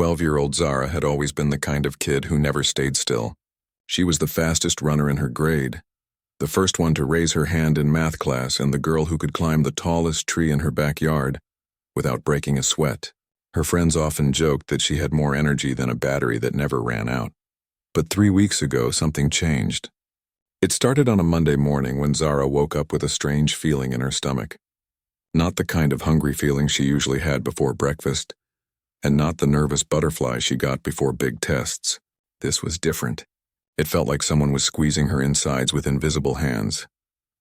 12-year-old Zara had always been the kind of kid who never stayed still. She was the fastest runner in her grade, the first one to raise her hand in math class, and the girl who could climb the tallest tree in her backyard without breaking a sweat. Her friends often joked that she had more energy than a battery that never ran out. But 3 weeks ago, something changed. It started on a Monday morning when Zara woke up with a strange feeling in her stomach. Not the kind of hungry feeling she usually had before breakfast, and not the nervous butterfly she got before big tests. This was different. It felt like someone was squeezing her insides with invisible hands.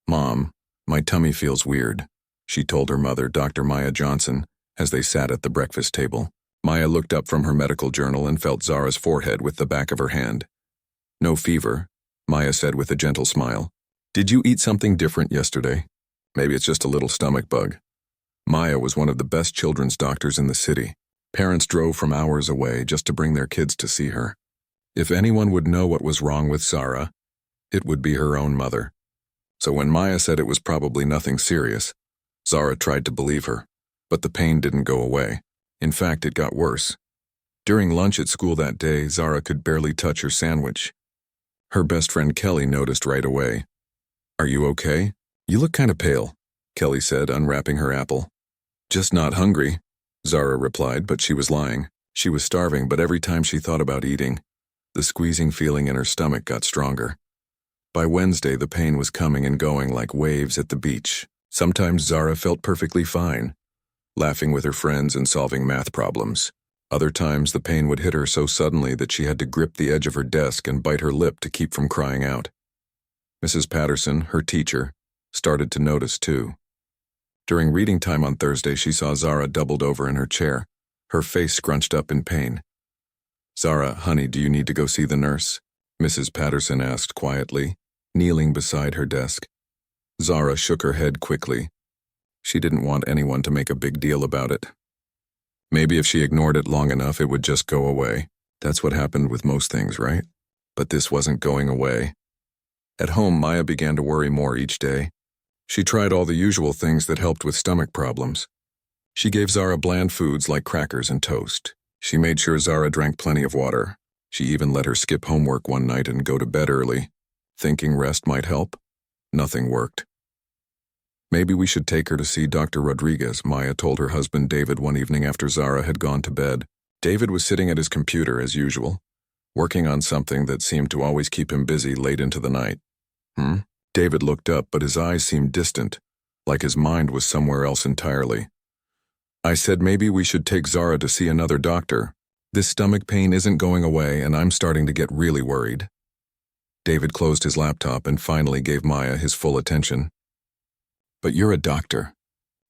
"Mom, my tummy feels weird," she told her mother, Dr. Maya Johnson, as they sat at the breakfast table. Maya looked up from her medical journal and felt Zara's forehead with the back of her hand. "No fever," Maya said with a gentle smile. "Did you eat something different yesterday? Maybe it's just a little stomach bug." Maya was one of the best children's doctors in the city. Parents drove from hours away just to bring their kids to see her. If anyone would know what was wrong with Zara, it would be her own mother. So when Maya said it was probably nothing serious, Zara tried to believe her. But the pain didn't go away. In fact, it got worse. During lunch at school that day, Zara could barely touch her sandwich. Her best friend Kelly noticed right away. "Are you okay? You look kind of pale," Kelly said, unwrapping her apple. "Just not hungry," Zara replied, but she was lying. She was starving, but every time she thought about eating, the squeezing feeling in her stomach got stronger. By Wednesday, the pain was coming and going like waves at the beach. Sometimes Zara felt perfectly fine, laughing with her friends and solving math problems. Other times, the pain would hit her so suddenly that she had to grip the edge of her desk and bite her lip to keep from crying out. Mrs. Patterson, her teacher, started to notice too. During reading time on Thursday, she saw Zara doubled over in her chair, her face scrunched up in pain. "Zara, honey, do you need to go see the nurse?" Mrs. Patterson asked quietly, kneeling beside her desk. Zara shook her head quickly. She didn't want anyone to make a big deal about it. Maybe if she ignored it long enough, it would just go away. That's what happened with most things, right? But this wasn't going away. At home, Maya began to worry more each day. She tried all the usual things that helped with stomach problems. She gave Zara bland foods like crackers and toast. She made sure Zara drank plenty of water. She even let her skip homework one night and go to bed early, thinking rest might help. Nothing worked. "Maybe we should take her to see Dr. Rodriguez," Maya told her husband David one evening after Zara had gone to bed. David was sitting at his computer as usual, working on something that seemed to always keep him busy late into the night. David looked up, but his eyes seemed distant, like his mind was somewhere else entirely. "I said maybe we should take Zara to see another doctor. This stomach pain isn't going away, and I'm starting to get really worried." David closed his laptop and finally gave Maya his full attention. "But you're a doctor.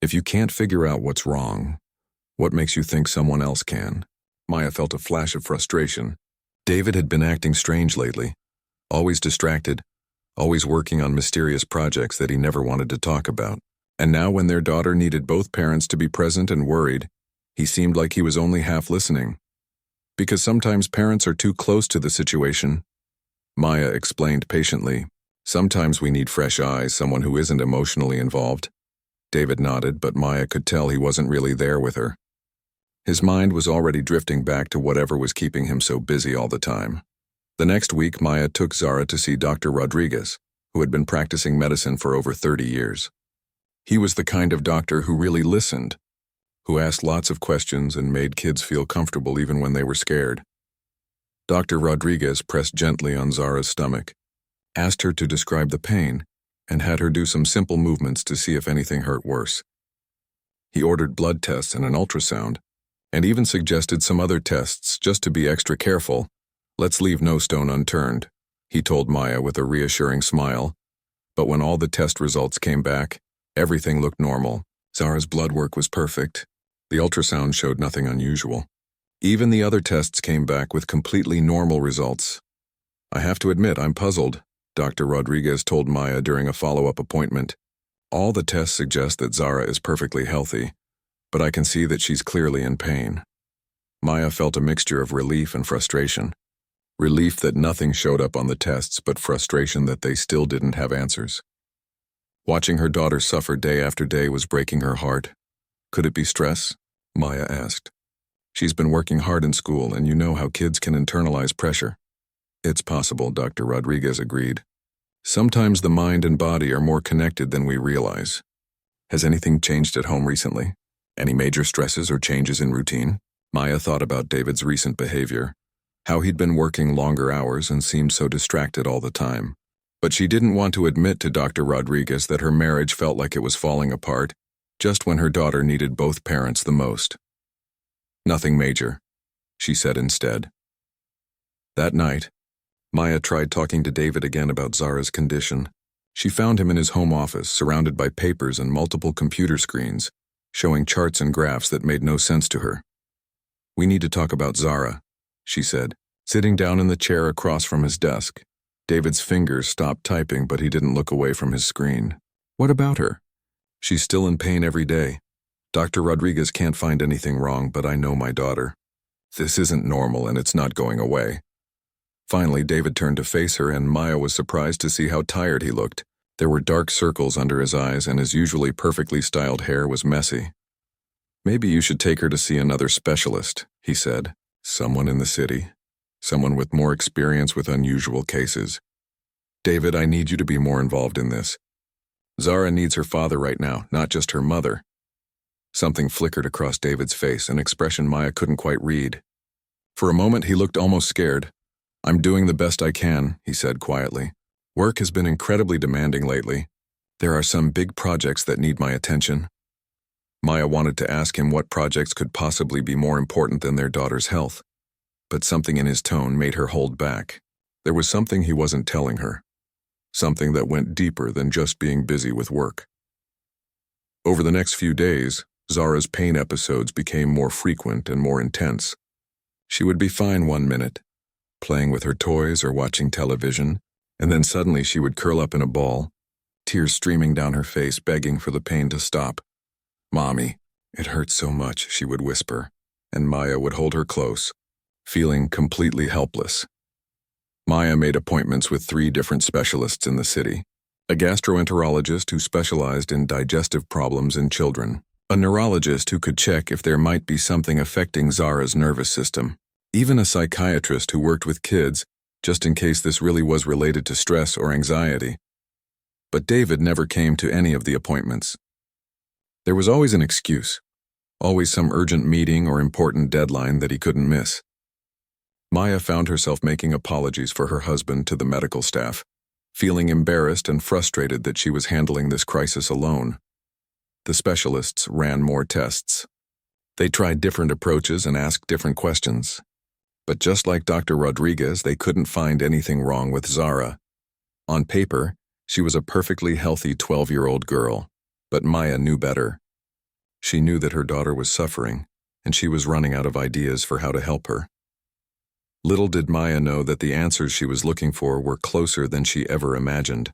If you can't figure out what's wrong, what makes you think someone else can?" Maya felt a flash of frustration. David had been acting strange lately, always distracted, always working on mysterious projects that he never wanted to talk about. And now when their daughter needed both parents to be present and worried, he seemed like he was only half listening. "Because sometimes parents are too close to the situation," Maya explained patiently. "Sometimes we need fresh eyes, someone who isn't emotionally involved." David nodded, but Maya could tell he wasn't really there with her. His mind was already drifting back to whatever was keeping him so busy all the time. The next week, Maya took Zara to see Dr. Rodriguez, who had been practicing medicine for over 30 years. He was the kind of doctor who really listened, who asked lots of questions and made kids feel comfortable even when they were scared. Dr. Rodriguez pressed gently on Zara's stomach, asked her to describe the pain, and had her do some simple movements to see if anything hurt worse. He ordered blood tests and an ultrasound, and even suggested some other tests just to be extra careful. "Let's leave no stone unturned," he told Maya with a reassuring smile. But when all the test results came back, everything looked normal. Zara's blood work was perfect. The ultrasound showed nothing unusual. Even the other tests came back with completely normal results. "I have to admit, I'm puzzled," Dr. Rodriguez told Maya during a follow-up appointment. "All the tests suggest that Zara is perfectly healthy, but I can see that she's clearly in pain." Maya felt a mixture of relief and frustration. Relief that nothing showed up on the tests, but frustration that they still didn't have answers. Watching her daughter suffer day after day was breaking her heart. Could it be stress? Maya asked. She's been working hard in school, and you know how kids can internalize pressure. It's possible, Dr. Rodriguez agreed. Sometimes the mind and body are more connected than we realize. Has anything changed at home recently? Any major stresses or changes in routine? Maya thought about David's recent behavior, how he'd been working longer hours and seemed so distracted all the time. But she didn't want to admit to Dr. Rodriguez that her marriage felt like it was falling apart, just when her daughter needed both parents the most. Nothing major, she said instead. That night, Maya tried talking to David again about Zara's condition. She found him in his home office, surrounded by papers and multiple computer screens, showing charts and graphs that made no sense to her. "We need to talk about Zara," she said, sitting down in the chair across from his desk. David's fingers stopped typing, but he didn't look away from his screen. "What about her?" "She's still in pain every day. Dr. Rodriguez can't find anything wrong, but I know my daughter. This isn't normal, and it's not going away." Finally, David turned to face her, and Maya was surprised to see how tired he looked. There were dark circles under his eyes, and his usually perfectly styled hair was messy. "Maybe you should take her to see another specialist," he said. "Someone in the city. Someone with more experience with unusual cases. David, I need you to be more involved in this. Zara needs her father right now, not just her mother." Something flickered across David's face, an expression Maya couldn't quite read. For a moment, he looked almost scared. "I'm doing the best I can," he said quietly. "Work has been incredibly demanding lately. There are some big projects that need my attention." Maya wanted to ask him what projects could possibly be more important than their daughter's health, but something in his tone made her hold back. There was something he wasn't telling her, something that went deeper than just being busy with work. Over the next few days, Zara's pain episodes became more frequent and more intense. She would be fine one minute, playing with her toys or watching television, and then suddenly she would curl up in a ball, tears streaming down her face, begging for the pain to stop. "Mommy, it hurts so much," she would whisper, and Maya would hold her close, feeling completely helpless. Maya made appointments with 3 different specialists in the city: a gastroenterologist who specialized in digestive problems in children, a neurologist who could check if there might be something affecting Zara's nervous system, even a psychiatrist who worked with kids, just in case this really was related to stress or anxiety. But David never came to any of the appointments. There was always an excuse, always some urgent meeting or important deadline that he couldn't miss. Maya found herself making apologies for her husband to the medical staff, feeling embarrassed and frustrated that she was handling this crisis alone. The specialists ran more tests. They tried different approaches and asked different questions. But just like Dr. Rodriguez, they couldn't find anything wrong with Zara. On paper, she was a perfectly healthy 12-year-old girl, but Maya knew better. She knew that her daughter was suffering, and she was running out of ideas for how to help her. Little did Maya know that the answers she was looking for were closer than she ever imagined,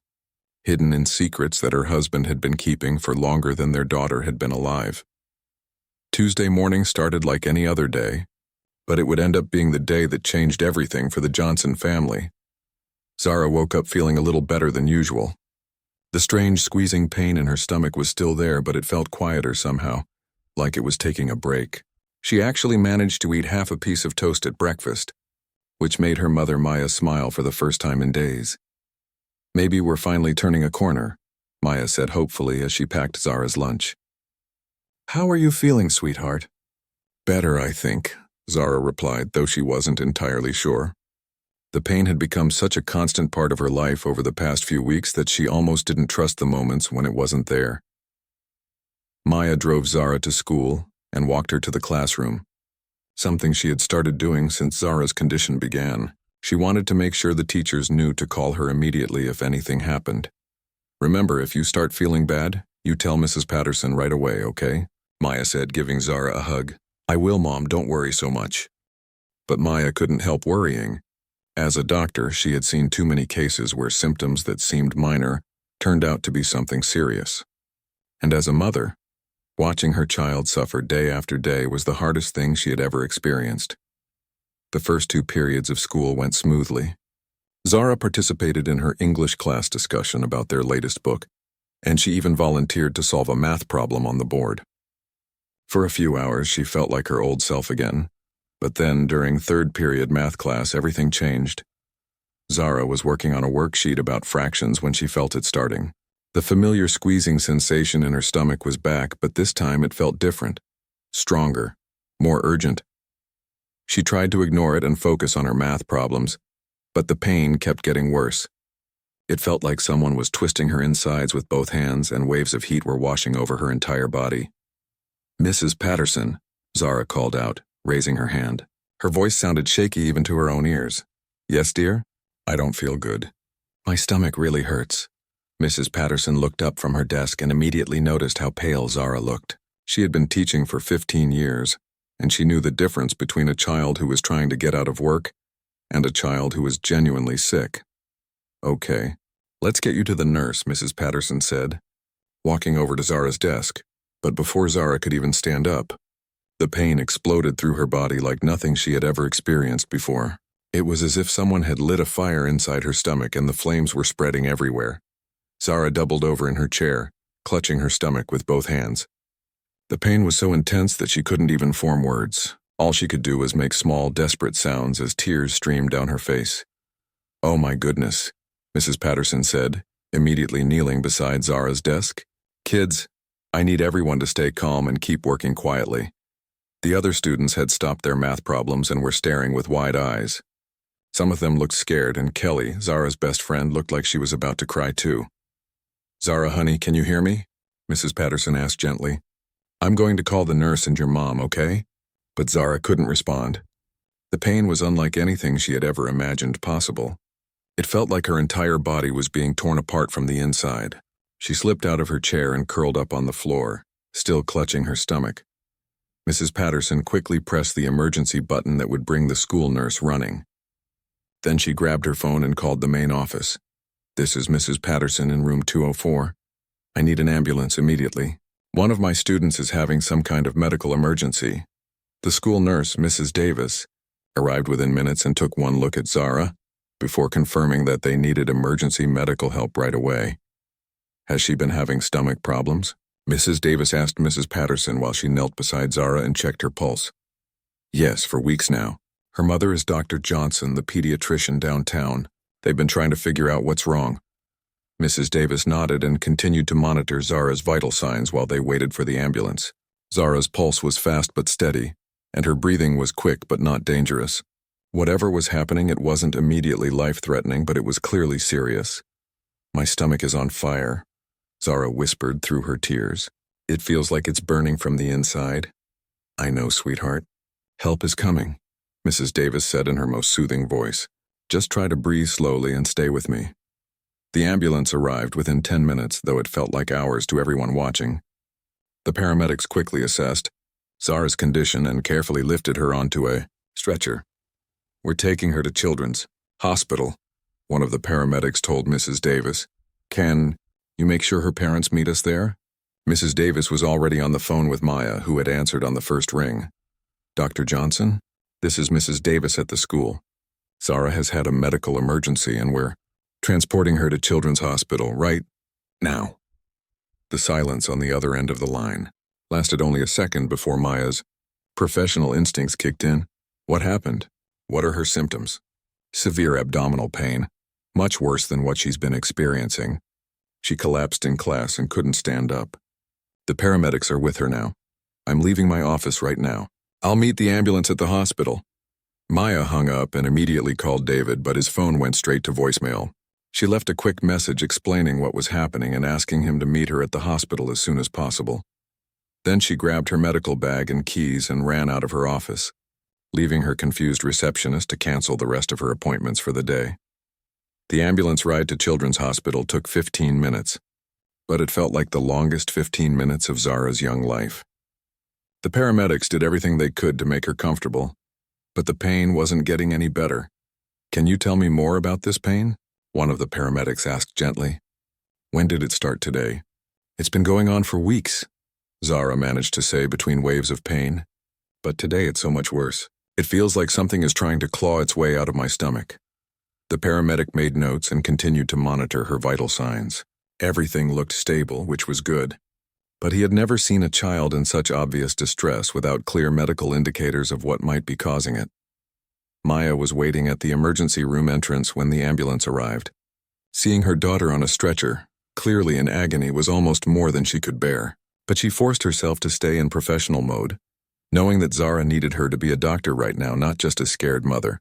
hidden in secrets that her husband had been keeping for longer than their daughter had been alive. Tuesday morning started like any other day, but it would end up being the day that changed everything for the Johnson family. Zara woke up feeling a little better than usual. The strange squeezing pain in her stomach was still there, but it felt quieter somehow, like it was taking a break. She actually managed to eat half a piece of toast at breakfast, which made her mother Maya smile for the first time in days. "Maybe we're finally turning a corner," Maya said hopefully as she packed Zara's lunch. "How are you feeling, sweetheart?" "Better, I think," Zara replied, though she wasn't entirely sure. The pain had become such a constant part of her life over the past few weeks that she almost didn't trust the moments when it wasn't there. Maya drove Zara to school and walked her to the classroom, something she had started doing since Zara's condition began. She wanted to make sure the teachers knew to call her immediately if anything happened. "Remember, if you start feeling bad, you tell Mrs. Patterson right away, okay?" Maya said, giving Zara a hug. "I will, Mom, don't worry so much." But Maya couldn't help worrying. As a doctor, she had seen too many cases where symptoms that seemed minor turned out to be something serious. And as a mother, watching her child suffer day after day was the hardest thing she had ever experienced. The first 2 periods of school went smoothly. Zara participated in her English class discussion about their latest book, and she even volunteered to solve a math problem on the board. For a few hours, she felt like her old self again. But then, during third period math class, everything changed. Zara was working on a worksheet about fractions when she felt it starting. The familiar squeezing sensation in her stomach was back, but this time it felt different, stronger, more urgent. She tried to ignore it and focus on her math problems, but the pain kept getting worse. It felt like someone was twisting her insides with both hands, and waves of heat were washing over her entire body. "Mrs. Patterson," Zara called out, raising her hand. Her voice sounded shaky even to her own ears. "Yes, dear? I don't feel good. My stomach really hurts." Mrs. Patterson looked up from her desk and immediately noticed how pale Zara looked. She had been teaching for 15 years, and she knew the difference between a child who was trying to get out of work and a child who was genuinely sick. "Okay, let's get you to the nurse," Mrs. Patterson said, walking over to Zara's desk. But before Zara could even stand up, the pain exploded through her body like nothing she had ever experienced before. It was as if someone had lit a fire inside her stomach and the flames were spreading everywhere. Zara doubled over in her chair, clutching her stomach with both hands. The pain was so intense that she couldn't even form words. All she could do was make small, desperate sounds as tears streamed down her face. "Oh my goodness," Mrs. Patterson said, immediately kneeling beside Zara's desk. "Kids, I need everyone to stay calm and keep working quietly." The other students had stopped their math problems and were staring with wide eyes. Some of them looked scared, and Kelly, Zara's best friend, looked like she was about to cry too. "Zara, honey, can you hear me?" Mrs. Patterson asked gently. "I'm going to call the nurse and your mom, okay?" But Zara couldn't respond. The pain was unlike anything she had ever imagined possible. It felt like her entire body was being torn apart from the inside. She slipped out of her chair and curled up on the floor, still clutching her stomach. Mrs. Patterson quickly pressed the emergency button that would bring the school nurse running. Then she grabbed her phone and called the main office. "This is Mrs. Patterson in room 204. I need an ambulance immediately. One of my students is having some kind of medical emergency." The school nurse, Mrs. Davis, arrived within minutes and took one look at Zara before confirming that they needed emergency medical help right away. "Has she been having stomach problems?" Mrs. Davis asked Mrs. Patterson while she knelt beside Zara and checked her pulse. "Yes, for weeks now. Her mother is Dr. Johnson, the pediatrician downtown. They've been trying to figure out what's wrong." Mrs. Davis nodded and continued to monitor Zara's vital signs while they waited for the ambulance. Zara's pulse was fast but steady, and her breathing was quick but not dangerous. Whatever was happening, it wasn't immediately life-threatening, but it was clearly serious. "My stomach is on fire," Zara whispered through her tears. "It feels like it's burning from the inside." "I know, sweetheart. Help is coming," Mrs. Davis said in her most soothing voice. "Just try to breathe slowly and stay with me." The ambulance arrived within 10 minutes, though it felt like hours to everyone watching. The paramedics quickly assessed Zara's condition and carefully lifted her onto a stretcher. "We're taking her to Children's Hospital," one of the paramedics told Mrs. Davis. "Can you make sure her parents meet us there?" Mrs. Davis was already on the phone with Maya, who had answered on the first ring. "Dr. Johnson? This is Mrs. Davis at the school. Zara has had a medical emergency and we're transporting her to Children's Hospital right now." The silence on the other end of the line lasted only a second before Maya's professional instincts kicked in. "What happened? What are her symptoms?" "Severe abdominal pain, much worse than what she's been experiencing. She collapsed in class and couldn't stand up. The paramedics are with her now. I'm leaving my office right now. I'll meet the ambulance at the hospital." Maya hung up and immediately called David, but his phone went straight to voicemail. She left a quick message explaining what was happening and asking him to meet her at the hospital as soon as possible. Then she grabbed her medical bag and keys and ran out of her office, leaving her confused receptionist to cancel the rest of her appointments for the day. The ambulance ride to Children's Hospital took 15 minutes, but it felt like the longest 15 minutes of Zara's young life. The paramedics did everything they could to make her comfortable, but the pain wasn't getting any better. "Can you tell me more about this pain?" one of the paramedics asked gently. "When did it start today?" "It's been going on for weeks," Zara managed to say between waves of pain. "But today it's so much worse. It feels like something is trying to claw its way out of my stomach." The paramedic made notes and continued to monitor her vital signs. Everything looked stable, which was good. But he had never seen a child in such obvious distress without clear medical indicators of what might be causing it. Maya was waiting at the emergency room entrance when the ambulance arrived. Seeing her daughter on a stretcher, clearly in agony, was almost more than she could bear. But she forced herself to stay in professional mode, knowing that Zara needed her to be a doctor right now, not just a scared mother.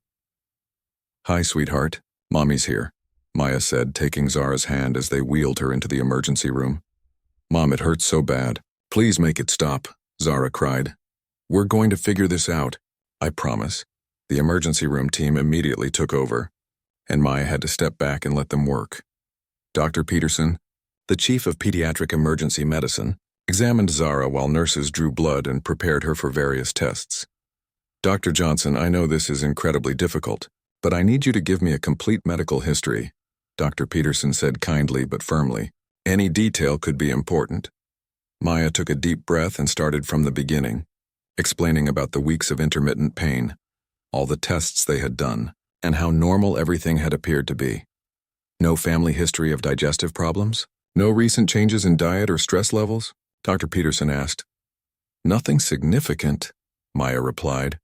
"Hi, sweetheart. Mommy's here," Maya said, taking Zara's hand as they wheeled her into the emergency room. "Mom, it hurts so bad. Please make it stop," Zara cried. "We're going to figure this out. I promise." The emergency room team immediately took over, and Maya had to step back and let them work. Dr. Peterson, the chief of pediatric emergency medicine, examined Zara while nurses drew blood and prepared her for various tests. "Dr. Johnson, I know this is incredibly difficult, but I need you to give me a complete medical history," Dr. Peterson said kindly but firmly. "Any detail could be important." Maya took a deep breath and started from the beginning, explaining about the weeks of intermittent pain, all the tests they had done, and how normal everything had appeared to be. "No family history of digestive problems? No recent changes in diet or stress levels?" Dr. Peterson asked. "Nothing significant," Maya replied,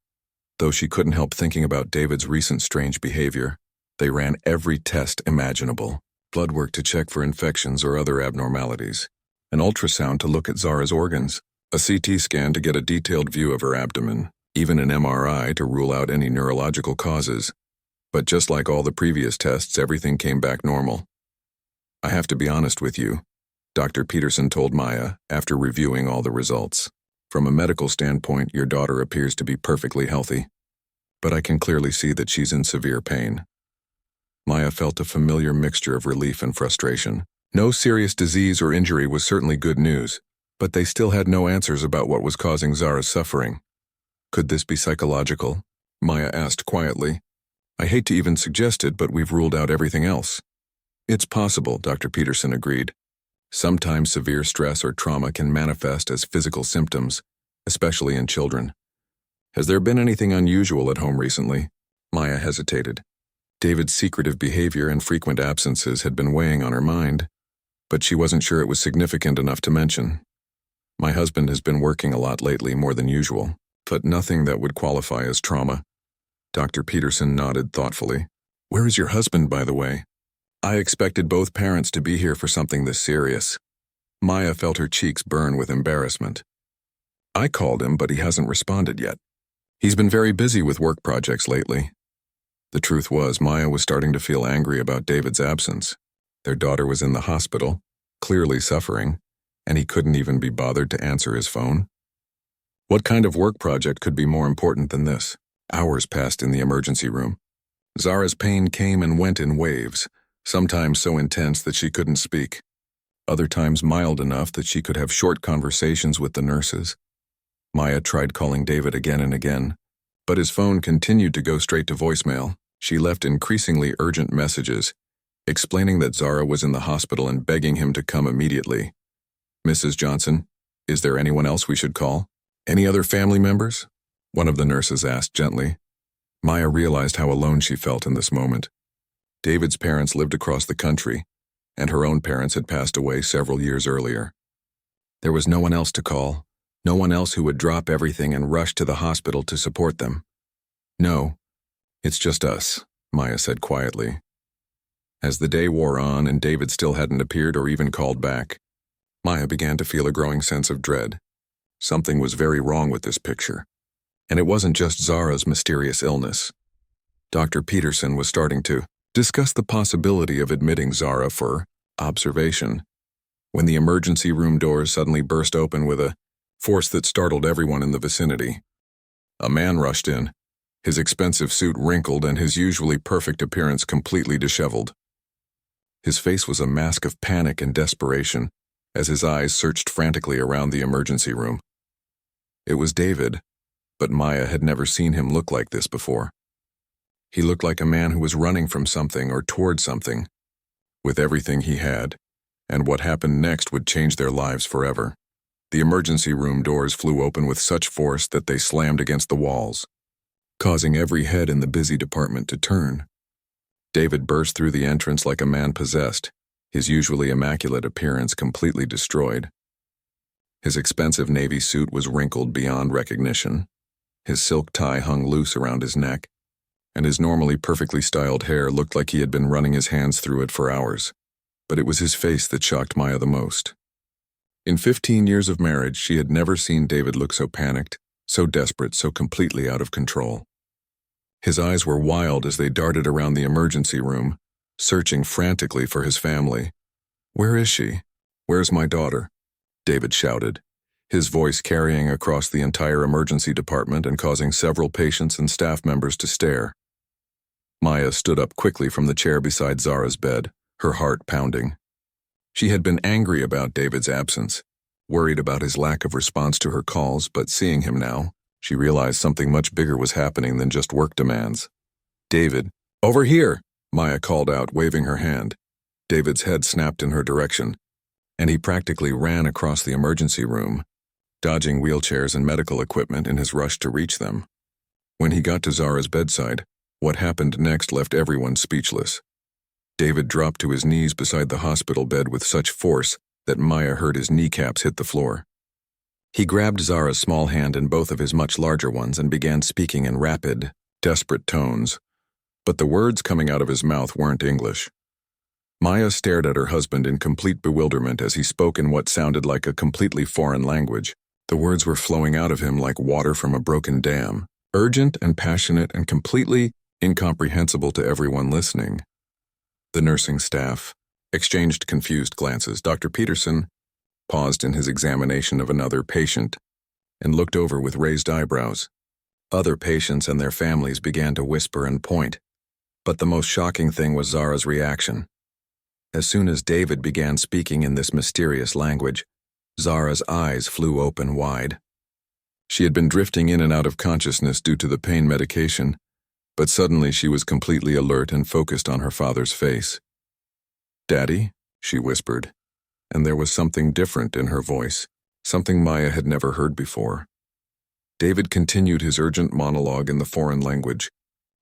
though she couldn't help thinking about David's recent strange behavior. They ran every test imaginable: blood work to check for infections or other abnormalities, an ultrasound to look at Zara's organs, a CT scan to get a detailed view of her abdomen, even an MRI to rule out any neurological causes. But just like all the previous tests, everything came back normal. "I have to be honest with you," Dr. Peterson told Maya after reviewing all the results. "From a medical standpoint, your daughter appears to be perfectly healthy, but I can clearly see that she's in severe pain." Maya felt a familiar mixture of relief and frustration. No serious disease or injury was certainly good news, but they still had no answers about what was causing Zara's suffering. "Could this be psychological?" Maya asked quietly. "I hate to even suggest it, but we've ruled out everything else." "It's possible," Dr. Peterson agreed. "Sometimes severe stress or trauma can manifest as physical symptoms, especially in children." "Has there been anything unusual at home recently?" Maya hesitated. David's secretive behavior and frequent absences had been weighing on her mind, but she wasn't sure it was significant enough to mention. "My husband has been working a lot lately, more than usual, but nothing that would qualify as trauma." Dr. Peterson nodded thoughtfully. "Where is your husband, by the way? I expected both parents to be here for something this serious." Maya felt her cheeks burn with embarrassment. "I called him, but he hasn't responded yet. He's been very busy with work projects lately." The truth was, Maya was starting to feel angry about David's absence. Their daughter was in the hospital, clearly suffering, and he couldn't even be bothered to answer his phone. What kind of work project could be more important than this? Hours passed in the emergency room. Zara's pain came and went in waves, sometimes so intense that she couldn't speak, other times mild enough that she could have short conversations with the nurses. Maya tried calling David again and again, but his phone continued to go straight to voicemail. She left increasingly urgent messages, explaining that Zara was in the hospital and begging him to come immediately. "Mrs. Johnson, is there anyone else we should call? Any other family members?" one of the nurses asked gently. Maya realized how alone she felt in this moment. David's parents lived across the country, and her own parents had passed away several years earlier. There was no one else to call, no one else who would drop everything and rush to the hospital to support them. "No, it's just us," Maya said quietly. As the day wore on and David still hadn't appeared or even called back, Maya began to feel a growing sense of dread. Something was very wrong with this picture, and it wasn't just Zara's mysterious illness. Dr. Peterson was starting to discuss the possibility of admitting Zara for observation, when the emergency room doors suddenly burst open with a force that startled everyone in the vicinity. A man rushed in, his expensive suit wrinkled and his usually perfect appearance completely disheveled. His face was a mask of panic and desperation as his eyes searched frantically around the emergency room. It was David, but Maya had never seen him look like this before. He looked like a man who was running from something or toward something, with everything he had, and what happened next would change their lives forever. The emergency room doors flew open with such force that they slammed against the walls, causing every head in the busy department to turn. David burst through the entrance like a man possessed, his usually immaculate appearance completely destroyed. His expensive navy suit was wrinkled beyond recognition. His silk tie hung loose around his neck, and his normally perfectly styled hair looked like he had been running his hands through it for hours. But it was his face that shocked Maya the most. In 15 years of marriage, she had never seen David look so panicked, so desperate, so completely out of control. His eyes were wild as they darted around the emergency room, searching frantically for his family. "Where is she? Where's my daughter?" David shouted, his voice carrying across the entire emergency department and causing several patients and staff members to stare. Maya stood up quickly from the chair beside Zara's bed, her heart pounding. She had been angry about David's absence, worried about his lack of response to her calls, but seeing him now, she realized something much bigger was happening than just work demands. "David, over here!" Maya called out, waving her hand. David's head snapped in her direction, and he practically ran across the emergency room, dodging wheelchairs and medical equipment in his rush to reach them. When he got to Zara's bedside, what happened next left everyone speechless. David dropped to his knees beside the hospital bed with such force that Maya heard his kneecaps hit the floor. He grabbed Zara's small hand in both of his much larger ones and began speaking in rapid, desperate tones. But the words coming out of his mouth weren't English. Maya stared at her husband in complete bewilderment as he spoke in what sounded like a completely foreign language. The words were flowing out of him like water from a broken dam, urgent and passionate and completely incomprehensible to everyone listening. The nursing staff exchanged confused glances. Dr. Peterson paused in his examination of another patient and looked over with raised eyebrows. Other patients and their families began to whisper and point. But the most shocking thing was Zara's reaction. As soon as David began speaking in this mysterious language, Zara's eyes flew open wide. She had been drifting in and out of consciousness due to the pain medication, but suddenly she was completely alert and focused on her father's face. "Daddy," she whispered, and there was something different in her voice, something Maya had never heard before. David continued his urgent monologue in the foreign language,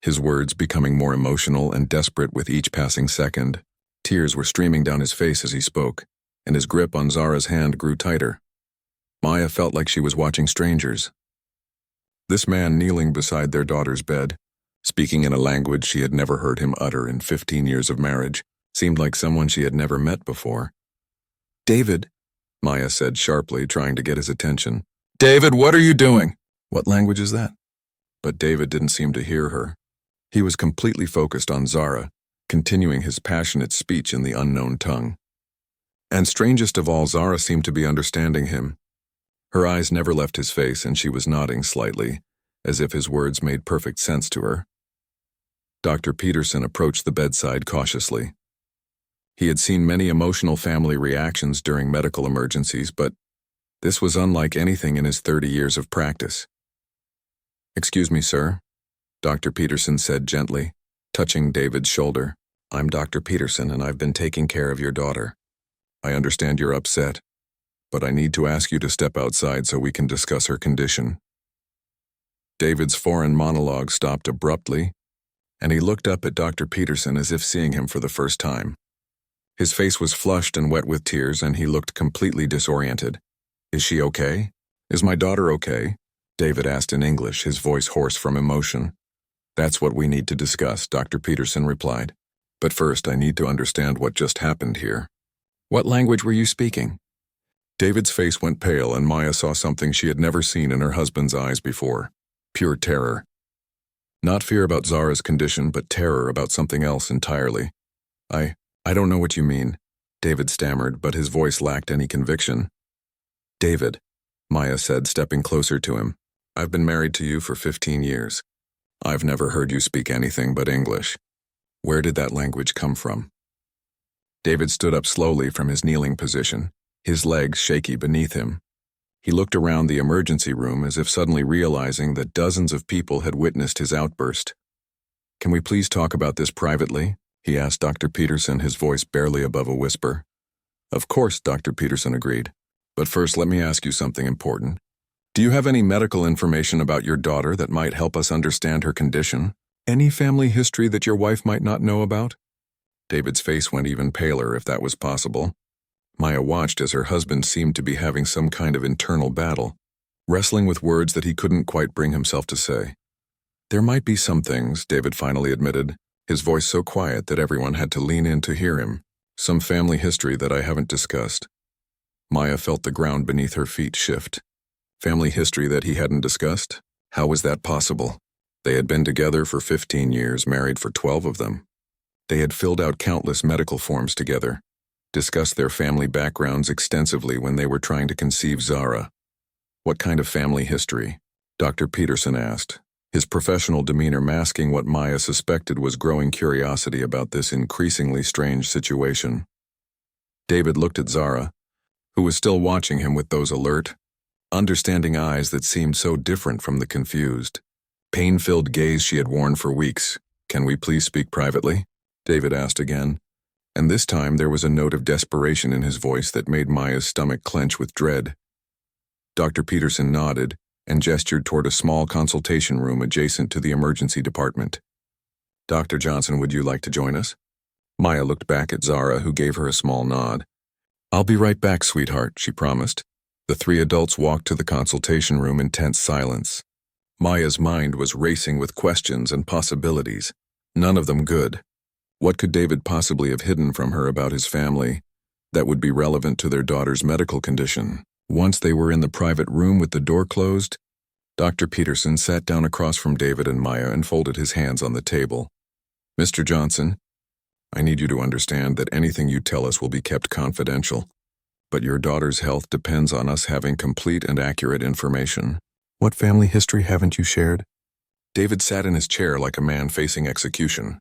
his words becoming more emotional and desperate with each passing second. Tears were streaming down his face as he spoke, and his grip on Zara's hand grew tighter. Maya felt like she was watching strangers. This man kneeling beside their daughter's bed, speaking in a language she had never heard him utter in 15 years of marriage, seemed like someone she had never met before. "David," Maya said sharply, trying to get his attention. "David, what are you doing?" "What language is that?" But David didn't seem to hear her. He was completely focused on Zara, continuing his passionate speech in the unknown tongue. And strangest of all, Zara seemed to be understanding him. Her eyes never left his face, and she was nodding slightly, as if his words made perfect sense to her. Dr. Peterson approached the bedside cautiously. He had seen many emotional family reactions during medical emergencies, but this was unlike anything in his 30 years of practice. "Excuse me, sir," Dr. Peterson said gently, touching David's shoulder. "I'm Dr. Peterson, and I've been taking care of your daughter. I understand you're upset, but I need to ask you to step outside so we can discuss her condition." David's foreign monologue stopped abruptly, and he looked up at Dr. Peterson as if seeing him for the first time. His face was flushed and wet with tears, and he looked completely disoriented. "Is she okay? Is my daughter okay?" David asked in English, his voice hoarse from emotion. "That's what we need to discuss," Dr. Peterson replied. "But first, I need to understand what just happened here." "What language were you speaking?" David's face went pale, and Maya saw something she had never seen in her husband's eyes before. Pure terror. Not fear about Zara's condition, but terror about something else entirely. I don't know what you mean," David stammered, but his voice lacked any conviction. "David," Maya said, stepping closer to him, "I've been married to you for 15 years. I've never heard you speak anything but English. Where did that language come from?" David stood up slowly from his kneeling position, his legs shaky beneath him. He looked around the emergency room as if suddenly realizing that dozens of people had witnessed his outburst. "Can we please talk about this privately?" he asked Dr. Peterson, his voice barely above a whisper. "Of course," Dr. Peterson agreed. "But first, let me ask you something important. Do you have any medical information about your daughter that might help us understand her condition? Any family history that your wife might not know about?" David's face went even paler, if that was possible. Maya watched as her husband seemed to be having some kind of internal battle, wrestling with words that he couldn't quite bring himself to say. There might be some things, David finally admitted, his voice so quiet that everyone had to lean in to hear him. Some family history that I haven't discussed. Maya felt the ground beneath her feet shift. Family history that he hadn't discussed? How was that possible? They had been together for 15 years, married for 12 of them. They had filled out countless medical forms together, discussed their family backgrounds extensively when they were trying to conceive Zara. What kind of family history? Dr. Peterson asked, his professional demeanor masking what Maya suspected was growing curiosity about this increasingly strange situation. David looked at Zara, who was still watching him with those alert, understanding eyes that seemed so different from the confused, pain-filled gaze she had worn for weeks. "Can we please speak privately?" David asked again, and this time there was a note of desperation in his voice that made Maya's stomach clench with dread. Dr. Peterson nodded and gestured toward a small consultation room adjacent to the emergency department. "Dr. Johnson, would you like to join us?" Maya looked back at Zara, who gave her a small nod. "I'll be right back, sweetheart," she promised. The three adults walked to the consultation room in tense silence. Maya's mind was racing with questions and possibilities, none of them good. What could David possibly have hidden from her about his family that would be relevant to their daughter's medical condition? Once they were in the private room with the door closed, Dr. Peterson sat down across from David and Maya and folded his hands on the table. "Mr. Johnson, I need you to understand that anything you tell us will be kept confidential, but your daughter's health depends on us having complete and accurate information." "What family history haven't you shared?" David sat in his chair like a man facing execution.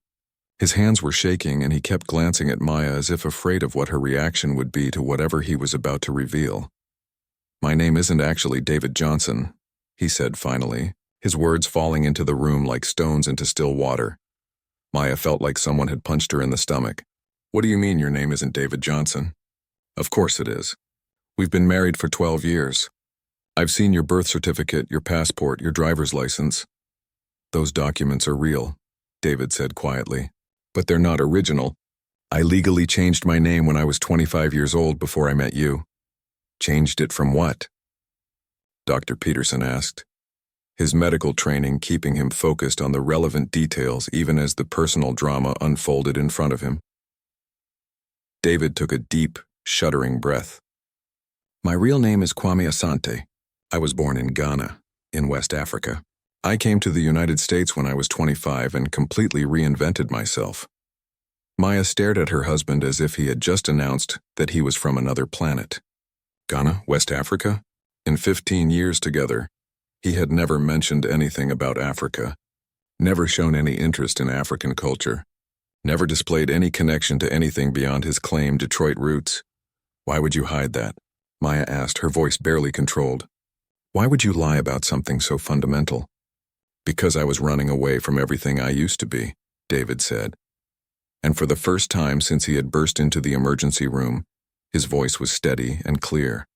His hands were shaking and he kept glancing at Maya as if afraid of what her reaction would be to whatever he was about to reveal. "My name isn't actually David Johnson," he said finally, his words falling into the room like stones into still water. Maya felt like someone had punched her in the stomach. "What do you mean your name isn't David Johnson?" "Of course it is. We've been married for 12 years. I've seen your birth certificate, your passport, your driver's license. Those documents are real," David said quietly. "But they're not original. I legally changed my name when I was 25 years old before I met you." "Changed it from what?" Dr. Peterson asked, his medical training keeping him focused on the relevant details even as the personal drama unfolded in front of him. David took a deep, shuddering breath. "My real name is Kwame Asante. I was born in Ghana, in West Africa. I came to the United States when I was 25 and completely reinvented myself." Maya stared at her husband as if he had just announced that he was from another planet. Ghana, West Africa? In 15 years together, he had never mentioned anything about Africa, never shown any interest in African culture, never displayed any connection to anything beyond his claimed Detroit roots. "Why would you hide that?" Maya asked, her voice barely controlled. "Why would you lie about something so fundamental?" "Because I was running away from everything I used to be," David said. And for the first time since he had burst into the emergency room, his voice was steady and clear.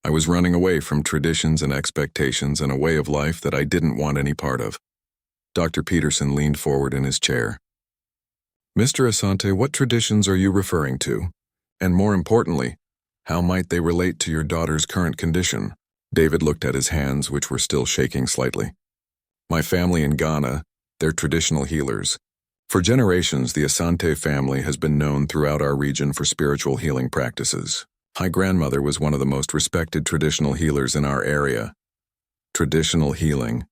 "I was running away from traditions and expectations and a way of life that I didn't want any part of." Dr. Peterson leaned forward in his chair. "Mr. Asante, what traditions are you referring to? And more importantly, how might they relate to your daughter's current condition?" David looked at his hands, which were still shaking slightly. "My family in Ghana, they're traditional healers. For generations, the Asante family has been known throughout our region for spiritual healing practices. My grandmother was one of the most respected traditional healers in our area." "Traditional healing,"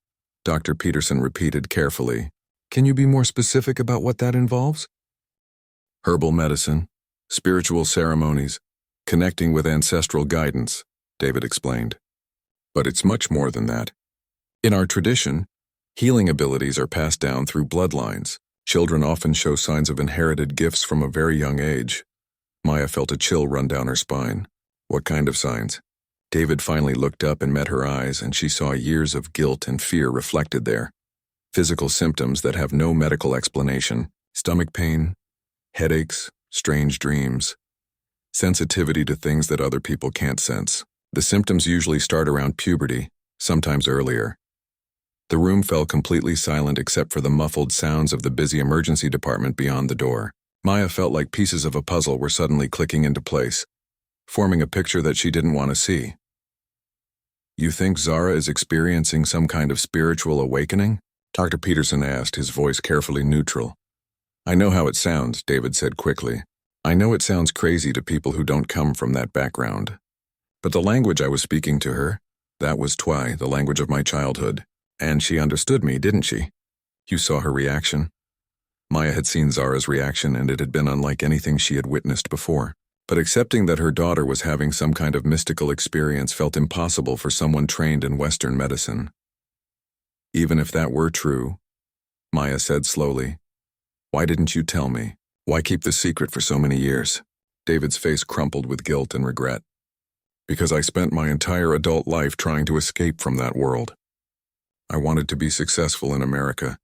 Dr. Peterson repeated carefully. "Can you be more specific about what that involves?" "Herbal medicine, spiritual ceremonies, connecting with ancestral guidance," David explained. "But it's much more than that. In our tradition, healing abilities are passed down through bloodlines. Children often show signs of inherited gifts from a very young age." Maya felt a chill run down her spine. "What kind of signs?" David finally looked up and met her eyes, and she saw years of guilt and fear reflected there. Physical symptoms that have no medical explanation. Stomach pain, headaches, strange dreams. Sensitivity to things that other people can't sense. The symptoms usually start around puberty, sometimes earlier. The room fell completely silent except for the muffled sounds of the busy emergency department beyond the door. Maya felt like pieces of a puzzle were suddenly clicking into place. forming a picture that she didn't want to see. You think Zara is experiencing some kind of spiritual awakening? Dr. Peterson asked, his voice carefully neutral. I know how it sounds, David said quickly. I know it sounds crazy to people who don't come from that background. But the language I was speaking to her, that was Twi, the language of my childhood. And she understood me, didn't she? You saw her reaction? Maya had seen Zara's reaction, and it had been unlike anything she had witnessed before. But accepting that her daughter was having some kind of mystical experience felt impossible for someone trained in Western medicine. Even if that were true, Maya said slowly, why didn't you tell me? Why keep the secret for so many years? David's face crumpled with guilt and regret. Because I spent my entire adult life trying to escape from that world. I wanted to be successful in America,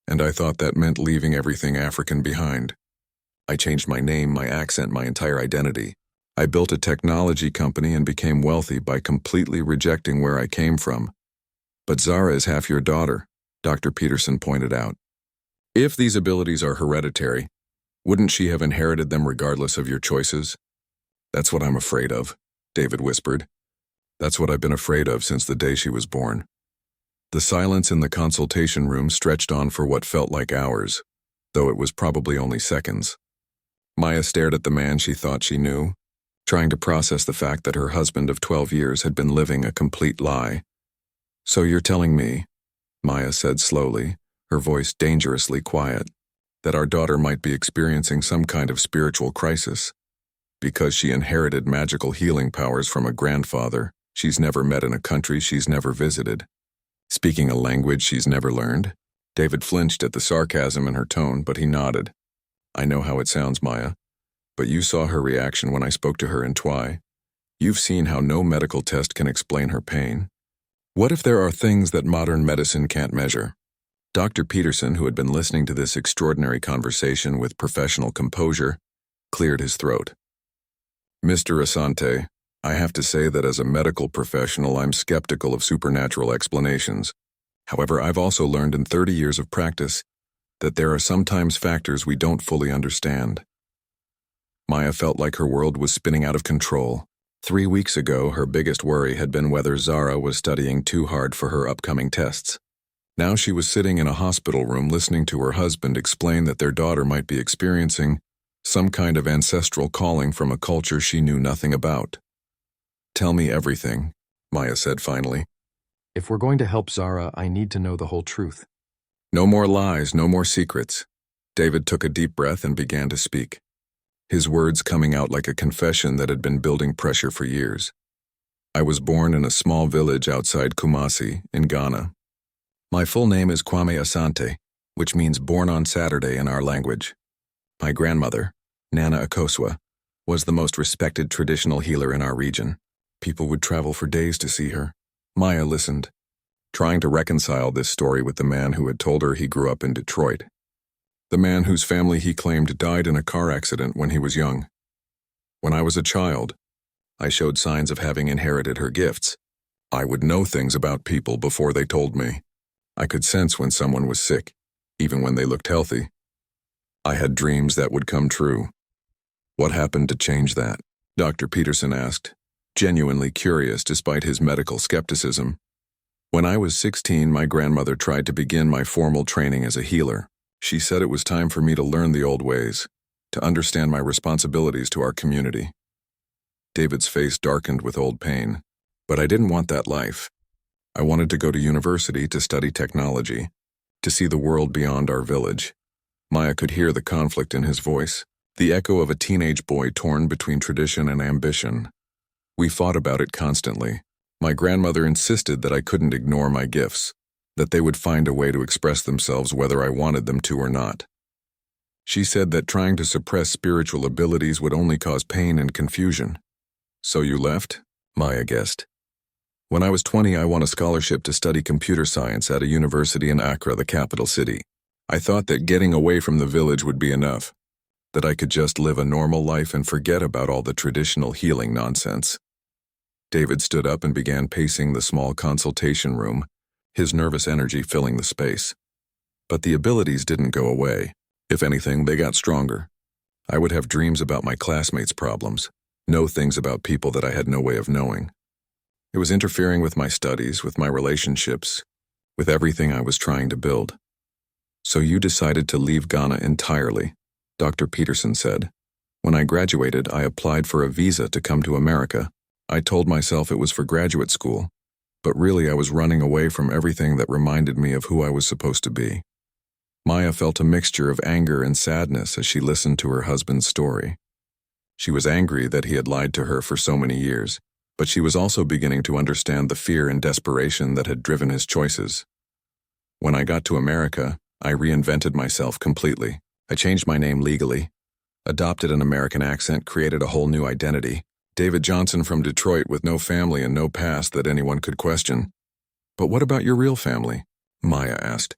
and I thought that meant leaving everything African behind. I changed my name, my accent, my entire identity. I built a technology company and became wealthy by completely rejecting where I came from. But Zara is half your daughter, Dr. Peterson pointed out. If these abilities are hereditary, wouldn't she have inherited them regardless of your choices? That's what I'm afraid of, David whispered. That's what I've been afraid of since the day she was born. The silence in the consultation room stretched on for what felt like hours, though it was probably only seconds. Maya stared at the man she thought she knew, trying to process the fact that her husband of 12 years had been living a complete lie. So you're telling me, Maya said slowly, her voice dangerously quiet, that our daughter might be experiencing some kind of spiritual crisis. Because she inherited magical healing powers from a grandfather she's never met in a country she's never visited. Speaking a language she's never learned? David flinched at the sarcasm in her tone, but he nodded. I know how it sounds, Maya, but you saw her reaction when I spoke to her in Twi. You've seen how no medical test can explain her pain. What if there are things that modern medicine can't measure? Dr. Peterson, who had been listening to this extraordinary conversation with professional composure, cleared his throat. Mr. Asante, I have to say that as a medical professional, I'm skeptical of supernatural explanations. However, I've also learned in 30 years of practice that there are sometimes factors we don't fully understand. Maya felt like her world was spinning out of control. 3 weeks ago, her biggest worry had been whether Zara was studying too hard for her upcoming tests. Now she was sitting in a hospital room listening to her husband explain that their daughter might be experiencing some kind of ancestral calling from a culture she knew nothing about. Tell me everything, Maya said finally. If we're going to help Zara, I need to know the whole truth. No more lies, no more secrets. David took a deep breath and began to speak, his words coming out like a confession that had been building pressure for years. I was born in a small village outside Kumasi, in Ghana. My full name is Kwame Asante, which means born on Saturday in our language. My grandmother, Nana Akosua, was the most respected traditional healer in our region. People would travel for days to see her. Maya listened, trying to reconcile this story with the man who had told her he grew up in Detroit. The man whose family he claimed died in a car accident when he was young. When I was a child, I showed signs of having inherited her gifts. I would know things about people before they told me. I could sense when someone was sick, even when they looked healthy. I had dreams that would come true. What happened to change that? Dr. Peterson asked, genuinely curious despite his medical skepticism. When I was 16, my grandmother tried to begin my formal training as a healer. She said it was time for me to learn the old ways, to understand my responsibilities to our community. David's face darkened with old pain. But I didn't want that life. I wanted to go to university to study technology, to see the world beyond our village. Maya could hear the conflict in his voice, the echo of a teenage boy torn between tradition and ambition. We fought about it constantly. My grandmother insisted that I couldn't ignore my gifts, that they would find a way to express themselves whether I wanted them to or not. She said that trying to suppress spiritual abilities would only cause pain and confusion. So you left? Maya guessed. When I was 20, I won a scholarship to study computer science at a university in Accra, the capital city. I thought that getting away from the village would be enough, that I could just live a normal life and forget about all the traditional healing nonsense. David stood up and began pacing the small consultation room, his nervous energy filling the space. But the abilities didn't go away. If anything, they got stronger. I would have dreams about my classmates' problems, know things about people that I had no way of knowing. It was interfering with my studies, with my relationships, with everything I was trying to build. So you decided to leave Ghana entirely, Dr. Peterson said. When I graduated, I applied for a visa to come to America. I told myself it was for graduate school, but really I was running away from everything that reminded me of who I was supposed to be. Maya felt a mixture of anger and sadness as she listened to her husband's story. She was angry that he had lied to her for so many years, but she was also beginning to understand the fear and desperation that had driven his choices. When I got to America, I reinvented myself completely. I changed my name legally, adopted an American accent, created a whole new identity. David Johnson from Detroit with no family and no past that anyone could question. But what about your real family? Maya asked.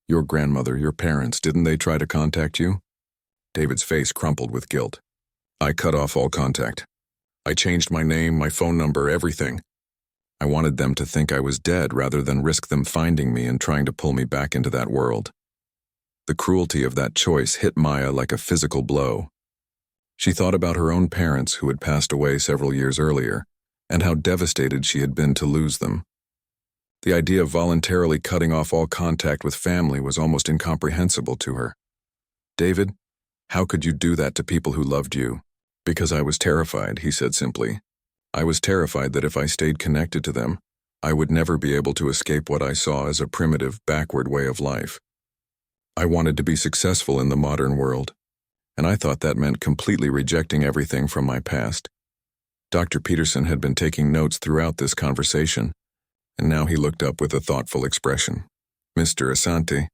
Your grandmother, your parents, didn't they try to contact you? David's face crumpled with guilt. I cut off all contact. I changed my name, my phone number, everything. I wanted them to think I was dead rather than risk them finding me and trying to pull me back into that world. The cruelty of that choice hit Maya like a physical blow. She thought about her own parents who had passed away several years earlier, and how devastated she had been to lose them. The idea of voluntarily cutting off all contact with family was almost incomprehensible to her. David, how could you do that to people who loved you? Because I was terrified, he said simply. I was terrified that if I stayed connected to them, I would never be able to escape what I saw as a primitive, backward way of life. I wanted to be successful in the modern world, and I thought that meant completely rejecting everything from my past. Dr. Peterson had been taking notes throughout this conversation, and now he looked up with a thoughtful expression. Mr. Asante,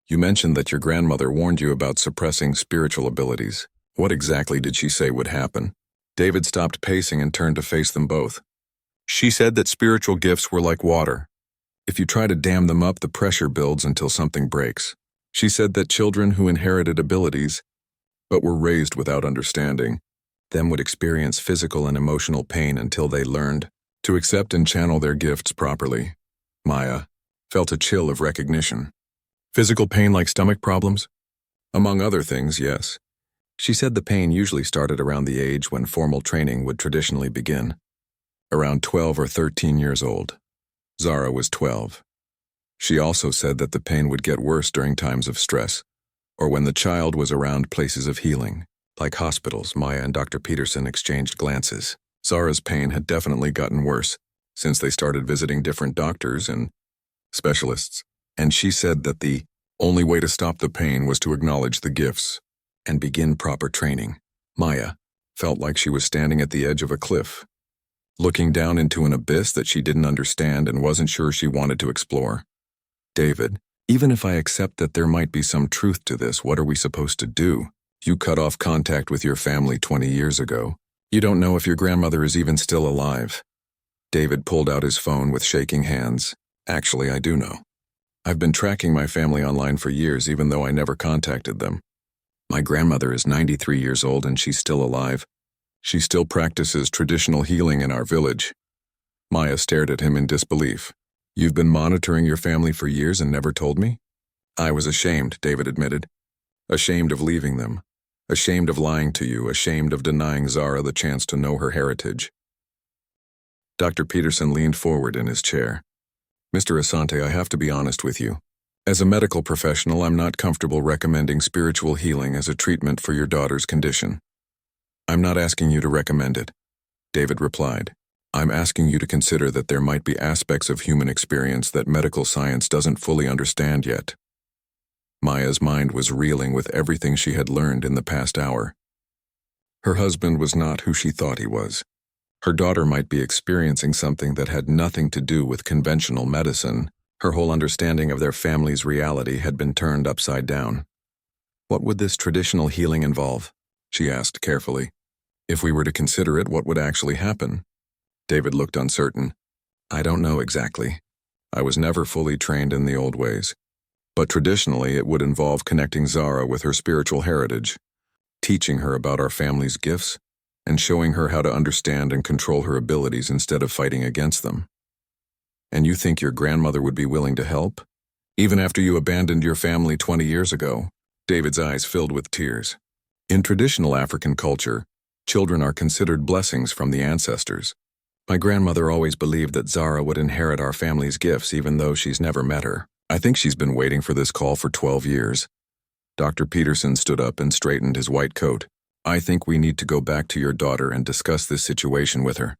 you mentioned that your grandmother warned you about suppressing spiritual abilities. What exactly did she say would happen? David stopped pacing and turned to face them both. She said that spiritual gifts were like water. If you try to dam them up, the pressure builds until something breaks. She said that children who inherited abilities, but were raised without understanding, then would experience physical and emotional pain until they learned to accept and channel their gifts properly. Maya felt a chill of recognition. Physical pain like stomach problems? Among other things, yes. She said the pain usually started around the age when formal training would traditionally begin, around 12 or 13 years old. Zara was 12. She also said that the pain would get worse during times of stress, or when the child was around places of healing, like hospitals. Maya and Dr. Peterson exchanged glances. Zara's pain had definitely gotten worse since they started visiting different doctors and specialists, and she said that the only way to stop the pain was to acknowledge the gifts and begin proper training. Maya felt like she was standing at the edge of a cliff, looking down into an abyss that she didn't understand and wasn't sure she wanted to explore. David, even if I accept that there might be some truth to this, what are we supposed to do? You cut off contact with your family 20 years ago. You don't know if your grandmother is even still alive. David pulled out his phone with shaking hands. Actually, I do know. I've been tracking my family online for years, even though I never contacted them. My grandmother is 93 years old and she's still alive. She still practices traditional healing in our village. Maya stared at him in disbelief. You've been monitoring your family for years and never told me? I was ashamed, David admitted. Ashamed of leaving them. Ashamed of lying to you, ashamed of denying Zara the chance to know her heritage. Dr. Peterson leaned forward in his chair. Mr. Asante, I have to be honest with you. As a medical professional, I'm not comfortable recommending spiritual healing as a treatment for your daughter's condition. I'm not asking you to recommend it, David replied. I'm asking you to consider that there might be aspects of human experience that medical science doesn't fully understand yet. Maya's mind was reeling with everything she had learned in the past hour. Her husband was not who she thought he was. Her daughter might be experiencing something that had nothing to do with conventional medicine. Her whole understanding of their family's reality had been turned upside down. What would this traditional healing involve? She asked carefully. If we were to consider it, what would actually happen? David looked uncertain. I don't know exactly. I was never fully trained in the old ways. But traditionally, it would involve connecting Zara with her spiritual heritage, teaching her about our family's gifts, and showing her how to understand and control her abilities instead of fighting against them. And you think your grandmother would be willing to help? Even after you abandoned your family 20 years ago? David's eyes filled with tears. In traditional African culture, Children are considered blessings from the ancestors. My grandmother always believed that Zara would inherit our family's gifts even though she's never met her. I think she's been waiting for this call for 12 years. Dr. Peterson stood up and straightened his white coat. I think we need to go back to your daughter and discuss this situation with her.